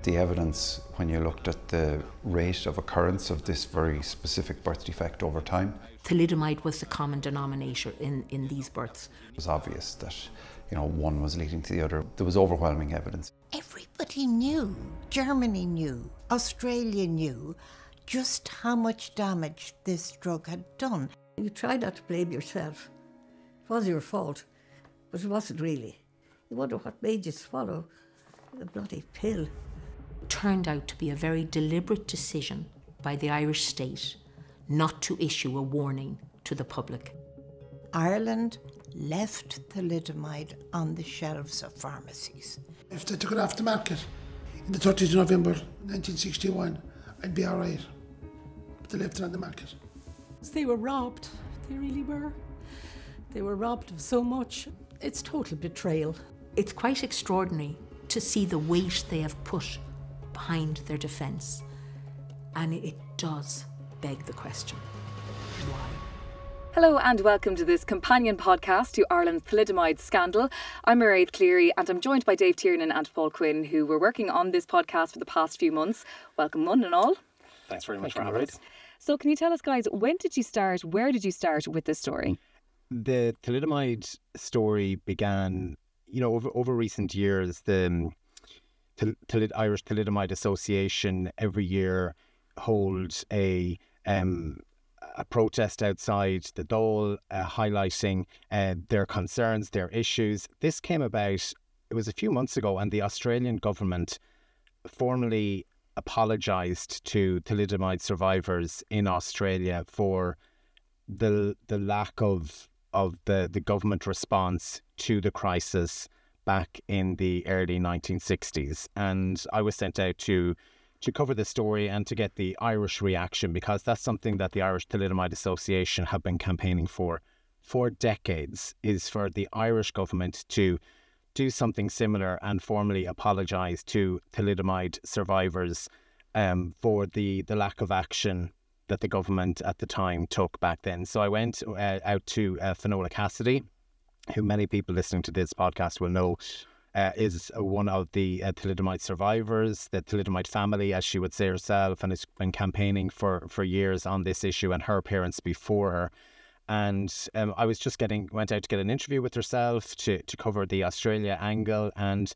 The evidence, when you looked at the rate of occurrence of this very specific birth defect over time, Thalidomide was the common denominator in these births. it was obvious that, one was leading to the other. There was overwhelming evidence. Everybody knew, Germany knew, Australia knew just how much damage this drug had done. You try not to blame yourself. It was your fault, but it wasn't really. You wonder what made you swallow the bloody pill. Turned out to be a very deliberate decision by the Irish state not to issue a warning to the public. Ireland left thalidomide on the shelves of pharmacies. If they took it off the market in the 30th of November 1961, I'd be all right. But they left it on the market. They were robbed. They really were. They were robbed of so much. It's total betrayal. It's quite extraordinary to see the weight they have put behind their defence. And it does beg the question, why? Hello and welcome to this companion podcast to Ireland's thalidomide scandal. I'm Mairéad Cleary and I'm joined by David Tiernan and Paul Quinn, who were working on this podcast for the past few months. Welcome one and all. Thanks very much for having us. So can you tell us, guys, when did you start, where did you start with this story? The thalidomide story began, over recent years. The Irish Thalidomide Association every year holds a protest outside the Dáil, highlighting their concerns, their issues. This came about, it was a few months ago, and the Australian government formally apologised to thalidomide survivors in Australia for the lack of the government response to the crisis back in the early 1960s. And I was sent out to cover the story and to get the Irish reaction, because that's something that the Irish Thalidomide Association have been campaigning for decades, is for the Irish government to do something similar and formally apologise to thalidomide survivors for the lack of action that the government at the time took back then. So I went out to Finola Cassidy, who many people listening to this podcast will know is one of the thalidomide survivors, the thalidomide family, as she would say herself, and has been campaigning for years on this issue, and her parents before her. And I was went out to get an interview with herself to cover the Australia angle. And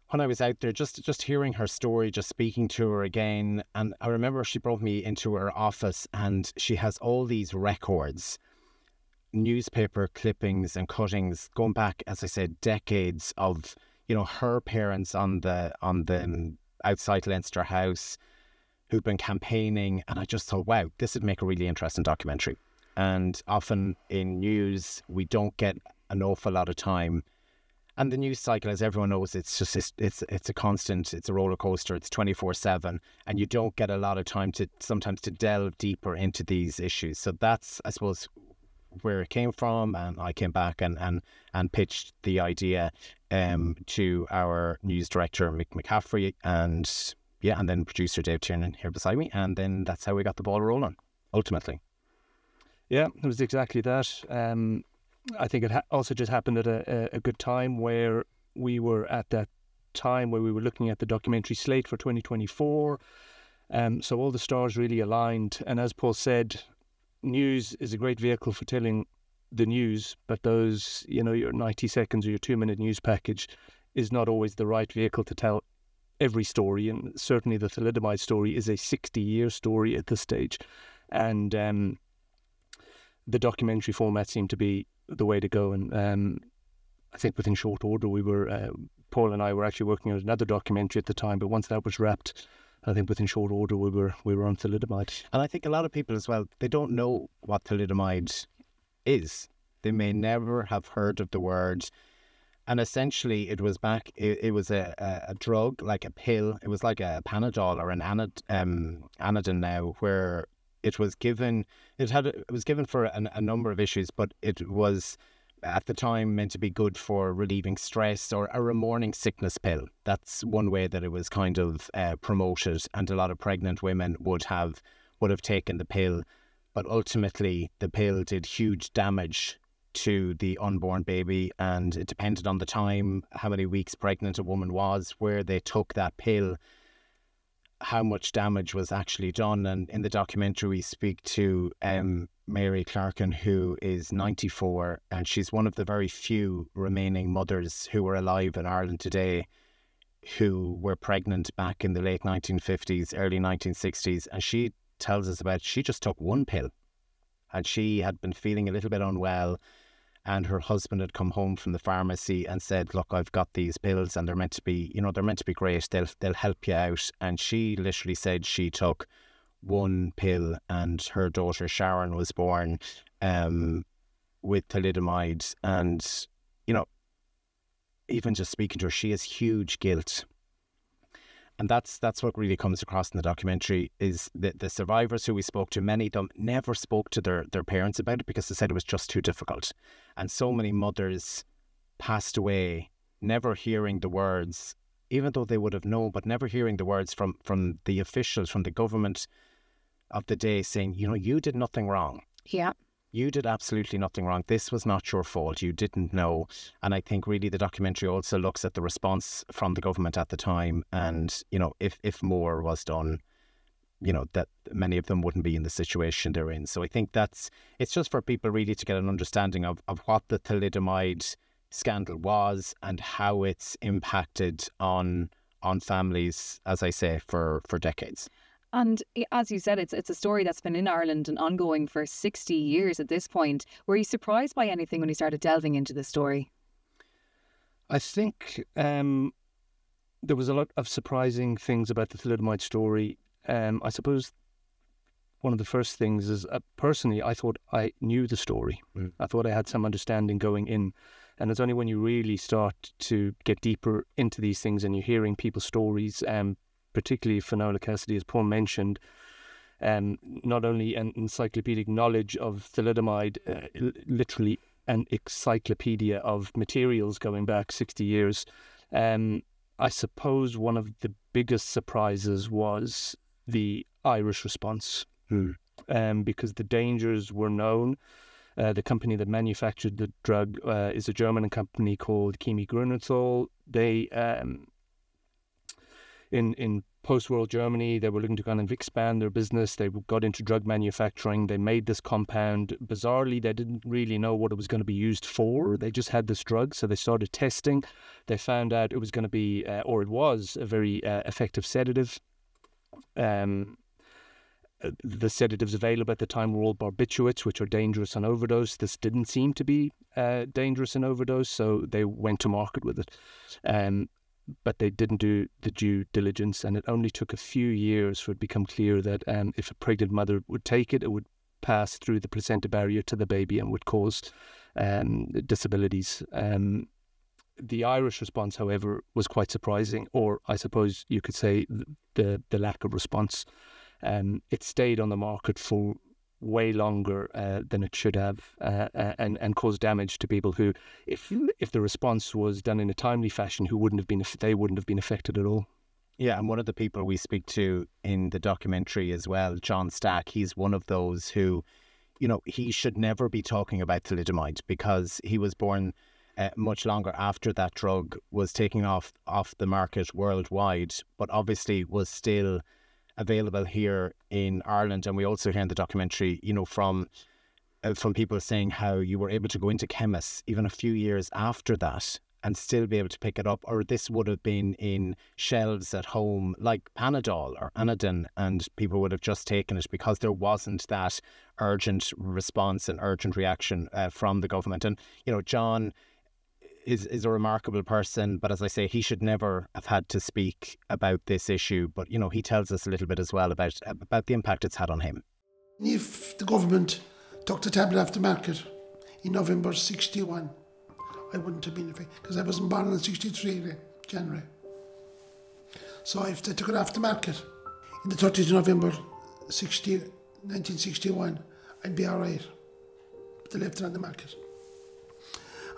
when I was out there, just hearing her story, just speaking to her again, and I remember she brought me into her office and she has all these records, newspaper clippings and cuttings going back, as I said, decades of, her parents on the outside Leinster House who've been campaigning. And I just thought, wow, this would make a really interesting documentary. And often in news, we don't get an awful lot of time. And the news cycle, as everyone knows, it's a constant, it's a roller coaster, it's 24/7, and you don't get a lot of time sometimes to delve deeper into these issues. So that's, I suppose, where it came from. And I came back and pitched the idea to our news director, Mick McCaffrey, and then producer Dave Tiernan here beside me. And then that's how we got the ball rolling, ultimately. Yeah, it was exactly that. I think it also just happened at a good time, where we were at that time where we were looking at the documentary slate for 2024. So all the stars really aligned. And as Paul said, news is a great vehicle for telling the news, but those, your 90 seconds or your 2-minute news package is not always the right vehicle to tell every story. And certainly the thalidomide story is a 60-year story at this stage. And the documentary format seemed to be the way to go. And I think within short order, Paul and I were actually working on another documentary at the time, but once that was wrapped, I think within short order we were on thalidomide. And I think a lot of people as well, they don't know what thalidomide is. They may never have heard of the word. And essentially it was a drug, like a pill. It was like a Panadol or an Anadin now, where it was given for a number of issues, but it was at the time meant to be good for relieving stress, or a morning sickness pill. That's one way that it was kind of promoted, and a lot of pregnant women would have taken the pill. But ultimately, the pill did huge damage to the unborn baby, and it depended on the time, how many weeks pregnant a woman was, where they took that pill. how much damage was actually done. And in the documentary, we speak to Mairéad Cleary, who is 94, and she's one of the very few remaining mothers who are alive in Ireland today who were pregnant back in the late 1950s, early 1960s. And she tells us about, she just took one pill, and she had been feeling a little bit unwell, and her husband had come home from the pharmacy and said, look, I've got these pills and they're meant to be, you know, they're meant to be great. They'll help you out. And she literally said she took one pill and her daughter Sharon was born with thalidomide. And, you know, even just speaking to her, she has huge guilt. And that's what really comes across in the documentary, is that the survivors who we spoke to, many of them never spoke to their parents about it because they said it was just too difficult. And so many mothers passed away never hearing the words, even though they would have known, but never hearing the words from the officials, from the government of the day saying, you know, you did nothing wrong. Yeah. You did absolutely nothing wrong. This was not your fault. You didn't know. And I think really the documentary also looks at the response from the government at the time. And, you know, if more was done, you know, that many of them wouldn't be in the situation they're in. So I think it's just for people really to get an understanding of what the thalidomide scandal was and how it's impacted on families, as I say, for decades. And as you said, it's a story that's been in Ireland and ongoing for 60 years at this point. Were you surprised by anything when you started delving into the story? I think there was a lot of surprising things about the thalidomide story. I suppose one of the first things is, personally, I thought I knew the story. I thought I had some understanding going in. And it's only when you really start to get deeper into these things and you're hearing people's stories, particularly Finola Cassidy, as Paul mentioned, not only an encyclopedic knowledge of thalidomide, literally an encyclopedia of materials going back 60 years. I suppose one of the biggest surprises was the Irish response, because the dangers were known. The company that manufactured the drug is a German company called Chemie Grünenthal. They in post-war Germany, they were looking to kind of expand their business. They got into drug manufacturing. They made this compound. Bizarrely, they didn't really know what it was going to be used for. They just had this drug, so they started testing. They found out it was going to be, or it was, a very effective sedative. The sedatives available at the time were all barbiturates, which are dangerous on overdose. This didn't seem to be dangerous in overdose, so they went to market with it. But they didn't do the due diligence, and it only took a few years for it to become clear that if a pregnant mother would take it, it would pass through the placenta barrier to the baby and would cause disabilities. The Irish response, however, was quite surprising, or I suppose you could say the lack of response. It stayed on the market for way longer than it should have, and caused damage to people who, if the response was done in a timely fashion, they wouldn't have been affected at all. Yeah, and one of the people we speak to in the documentary as well, John Stack, he's one of those who, you know, he should never be talking about thalidomide because he was born much longer after that drug was taken off the market worldwide, but obviously was still available here in Ireland. And we also hear in the documentary, you know, from people saying how you were able to go into chemists even a few years after that and still be able to pick it up, or this would have been in shelves at home like Panadol or Anadin, and people would have just taken it because there wasn't that urgent response and urgent reaction from the government. And, you know, John is a remarkable person, but as I say, he should never have had to speak about this issue. But, you know, he tells us a little bit as well about the impact it's had on him. If the government took the tablet off the market in November 61, I wouldn't have been affected because I wasn't born in 63 January. So if they took it off the market in the 30th of November 1961, I'd be all right. But they left it on the market.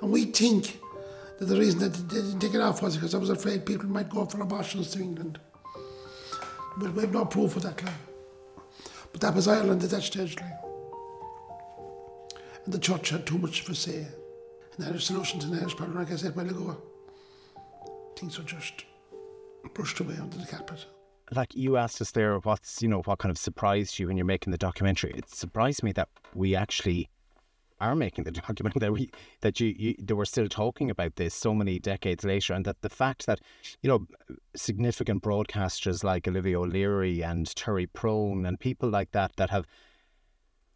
And we think that the reason that they didn't take it off was because I was afraid people might go for abortions to England. But we have no proof of that, like. But that was Ireland at that stage, like. And the church had too much of a say. And Irish solution to the Irish problem, like I said a while ago, things were just brushed away under the carpet. like you asked us there, what kind of surprised you when you're making the documentary? It surprised me that we actually are making the documentary, that they were still talking about this so many decades later, and that the fact that, significant broadcasters like Olivia O'Leary and Terry Prone and people like that have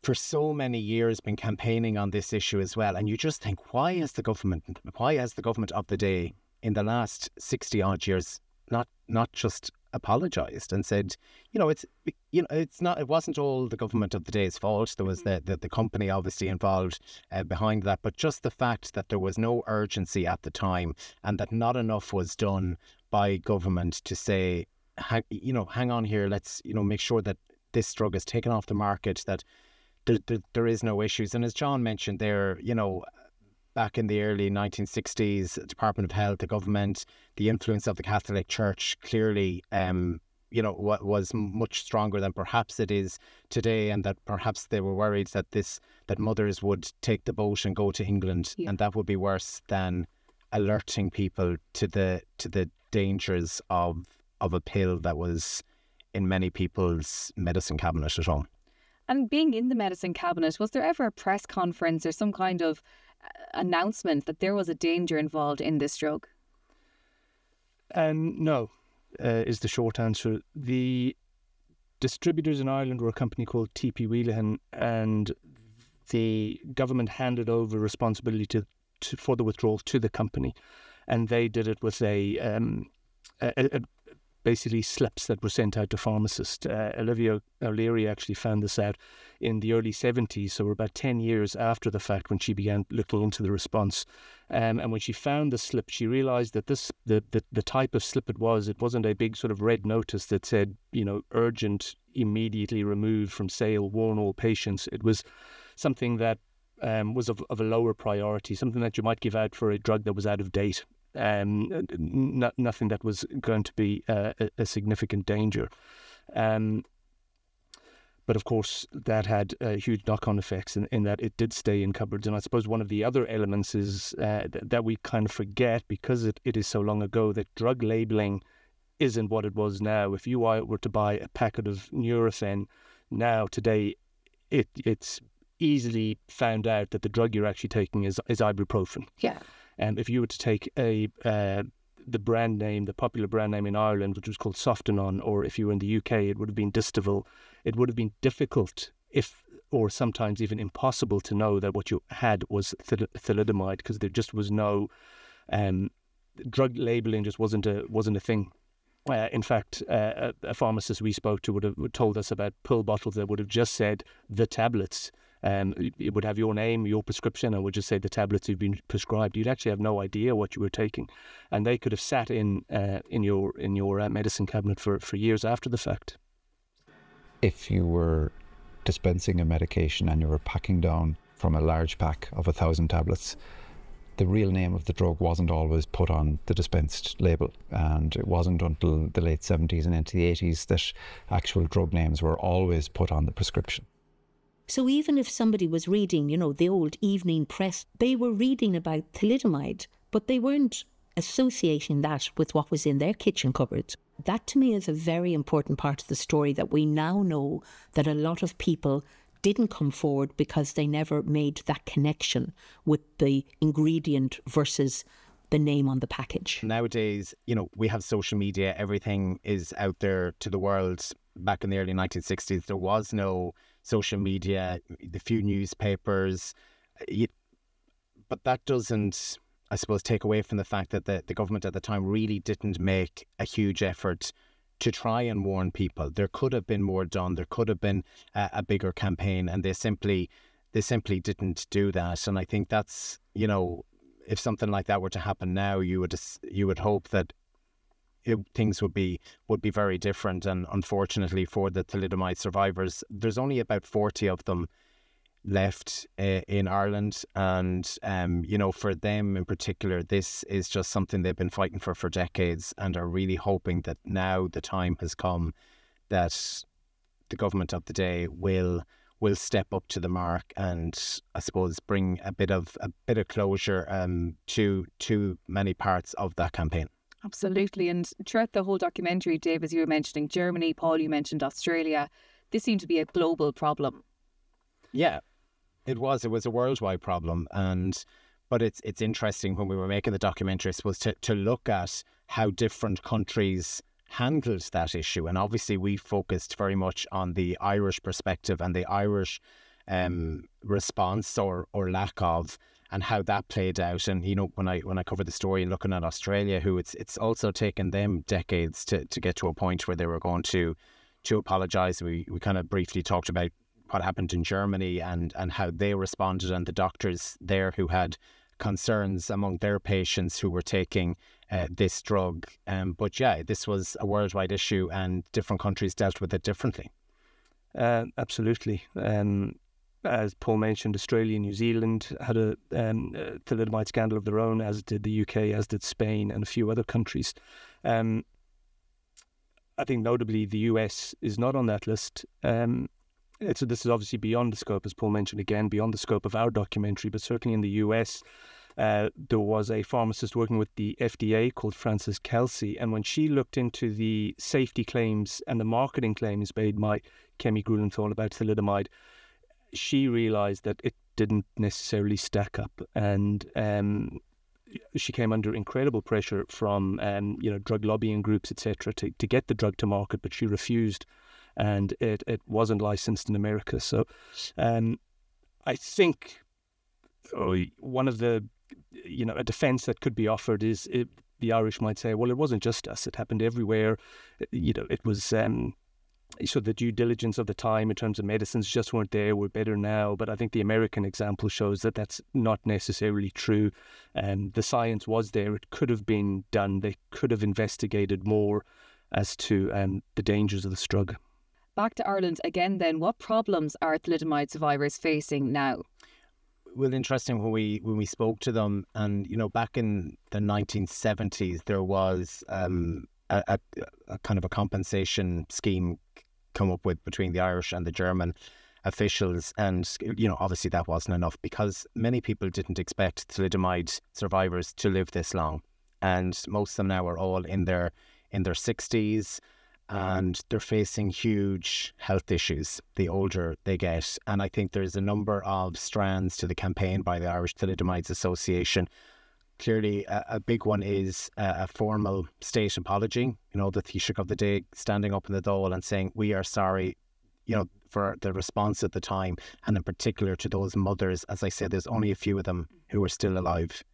for so many years been campaigning on this issue as well. And you just think, why has the government of the day in the last 60 odd years not just apologised and said, it wasn't all the government of the day's fault. There was the company obviously involved behind that, but just the fact that there was no urgency at the time and that not enough was done by government to say, hang on here, let's make sure that this drug is taken off the market, that there is no issues. And as John mentioned there, back in the early 1960s, the Department of Health, the government, the influence of the Catholic Church clearly, was much stronger than perhaps it is today, and that perhaps they were worried that mothers would take the boat and go to England, and that would be worse than alerting people to the dangers of a pill that was in many people's medicine cabinet at home. And being in the medicine cabinet, was there ever a press conference or some kind of announcement that there was a danger involved in this drug? No, is the short answer. The distributors in Ireland were a company called TP Wheelahan, and the government handed over responsibility for the withdrawal to the company, and they did it with basically slips that were sent out to pharmacists. Olivia O'Leary actually found this out in the early 70s, so we're about 10 years after the fact when she began looking into the response. And when she found the slip, she realised that the type of slip it wasn't a big sort of red notice that said, urgent, immediately removed from sale, warn all patients. It was something that was of a lower priority, something that you might give out for a drug that was out of date. Nothing that was going to be a significant danger. But of course, that had huge knock-on effects in that it did stay in cupboards. And I suppose one of the other elements is that we kind of forget, because it is so long ago, that drug labelling isn't what it was now. If you were to buy a packet of Nurofen now, today, it's easily found out that the drug you're actually taking is ibuprofen. Yeah. If you were to take the brand name, the popular brand name in Ireland, which was called Softenon, or if you were in the UK, it would have been Distaval. It would have been difficult, or sometimes even impossible, to know that what you had was thalidomide, because there just was no drug labelling. Just wasn't a thing. In fact, a pharmacist we spoke to would have told us about pill bottles that would have just said the tablets. It would have your name, your prescription, and would just say the tablets you've been prescribed. You'd actually have no idea what you were taking, and they could have sat in your medicine cabinet for years after the fact. If you were dispensing a medication and you were packing down from a large pack of 1,000 tablets, the real name of the drug wasn't always put on the dispensed label, and it wasn't until the late 70s and into the 80s that actual drug names were always put on the prescription. So even if somebody was reading, the old evening press, they were reading about thalidomide, but they weren't associating that with what was in their kitchen cupboard. That to me is a very important part of the story, that we now know that a lot of people didn't come forward because they never made that connection with the ingredient versus the name on the package. Nowadays, we have social media, everything is out there to the world. Back in the early 1960s, there was no social media, the few newspapers, but that doesn't, I suppose, take away from the fact that the government at the time really didn't make a huge effort to try and warn people. There could have been more done. There could have been a bigger campaign, and they simply didn't do that. And I think that's, if something like that were to happen now, you would hope that things would be very different. And unfortunately for the thalidomide survivors, there's only about 40 of them left in Ireland, and for them in particular, this is just something they've been fighting for decades, and are really hoping that now the time has come that the government of the day will step up to the mark and, I suppose, bring a bit of closure to many parts of that campaign. Absolutely. And throughout the whole documentary, Dave, as you were mentioning Germany, Paul, you mentioned Australia, this seemed to be a global problem. Yeah, it was a worldwide problem. But it's interesting when we were making the documentary, I suppose, to look at how different countries handled that issue. And obviously we focused very much on the Irish perspective and the Irish response or lack of, and how that played out. And, you know, when I covered the story and looking at Australia, who it's also taken them decades to get to a point where they were going to apologise. We kind of briefly talked about what happened in Germany and how they responded, and the doctors there who had concerns among their patients who were taking this drug. But yeah, this was a worldwide issue and different countries dealt with it differently. Absolutely. As Paul mentioned, Australia and New Zealand had a thalidomide scandal of their own, as did the UK, as did Spain and a few other countries. I think notably the US is not on that list. This is obviously beyond the scope, as Paul mentioned again, beyond the scope of our documentary, but certainly in the US, there was a pharmacist working with the FDA called Frances Kelsey, and when she looked into the safety claims and the marketing claims made by Kemi Grulenthal about thalidomide, she realised that it didn't necessarily stack up, and she came under incredible pressure from drug lobbying groups, etc., to get the drug to market, but she refused, and it wasn't licensed in America. So I think one of the a defence that could be offered is the Irish might say, well, it wasn't just us, it happened everywhere. It was so the due diligence of the time in terms of medicines just weren't there. We're better now. But I think the American example shows that that's not necessarily true. The science was there. It could have been done. They could have investigated more as to the dangers of this drug. Back to Ireland again then, what problems are thalidomide survivors facing now? Well, interesting when we spoke to them, and back in the 1970s there was a kind of a compensation scheme come up with between the Irish and the German officials, and obviously that wasn't enough because many people didn't expect thalidomide survivors to live this long, and most of them now are all in their 60s, and they're facing huge health issues the older they get. And I think there's a number of strands to the campaign by the Irish Thalidomides Association. Clearly, a big one is a formal state apology. The Taoiseach of the day standing up in the Dáil and saying, we are sorry, for the response at the time, and in particular to those mothers. As I said, there's only a few of them who are still alive.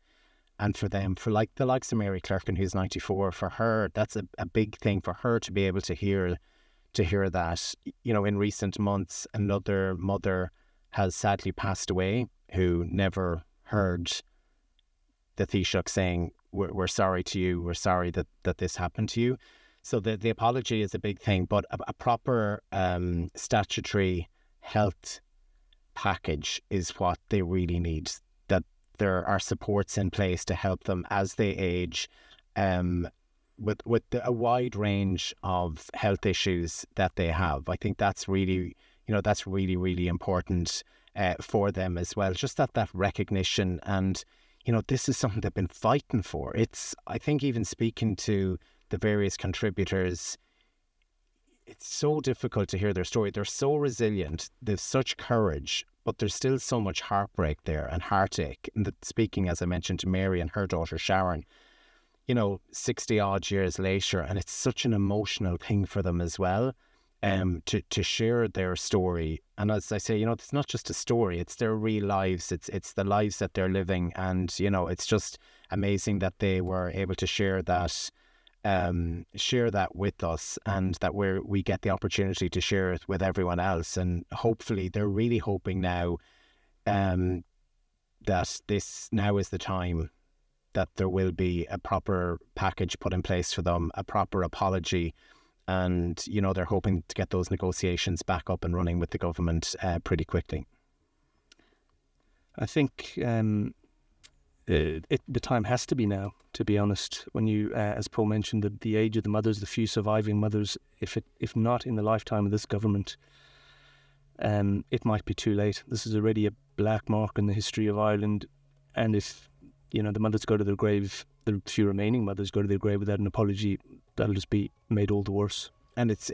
And for them, for like the likes of Mary Clerkin, who's 94, for her, that's a big thing for her to be able to hear that. In recent months, another mother has sadly passed away who never heard the Taoiseach saying, we're sorry to you, we're sorry that this happened to you. So the apology is a big thing, but a proper statutory health package is what they really need. That there are supports in place to help them as they age, with a wide range of health issues that they have. I think that's really, really important for them as well. Just that recognition, and this is something they've been fighting for. I think even speaking to the various contributors, it's so difficult to hear their story. They're so resilient. They've such courage, but there's still so much heartbreak there and heartache. And speaking, as I mentioned, to Mary and her daughter Sharon, 60 odd years later, and it's such an emotional thing for them as well, to share their story. And as I say, it's not just a story, it's their real lives. It's the lives that they're living. And, it's just amazing that they were able to share that with us, and that we get the opportunity to share it with everyone else. And hopefully they're really hoping now that this now is the time that there will be a proper package put in place for them, a proper apology. And, they're hoping to get those negotiations back up and running with the government pretty quickly. I think the time has to be now, to be honest. When you, as Paul mentioned, the age of the mothers, the few surviving mothers, if not in the lifetime of this government, it might be too late. This is already a black mark in the history of Ireland, and if the mothers go to their grave the few remaining mothers go to their grave without an apology, that'll just be made all the worse. And it's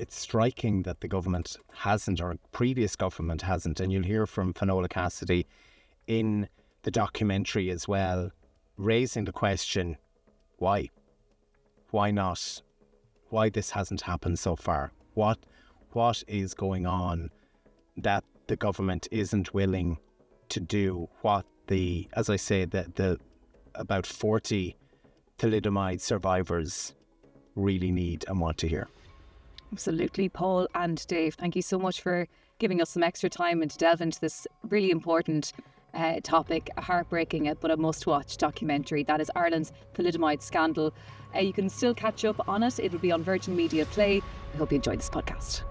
striking that the government hasn't, or previous government hasn't, and you'll hear from Finola Cassidy in the documentary as well, raising the question, why? Why not? Why this hasn't happened so far? What is going on that the government isn't willing to do what as I say, the about 40 thalidomide survivors really need and want to hear? Absolutely. Paul and Dave, thank you so much for giving us some extra time and to delve into this really important topic, a heartbreaking but a must-watch documentary. That is Ireland's Thalidomide Scandal. You can still catch up on it. It will be on Virgin Media Play. I hope you enjoyed this podcast.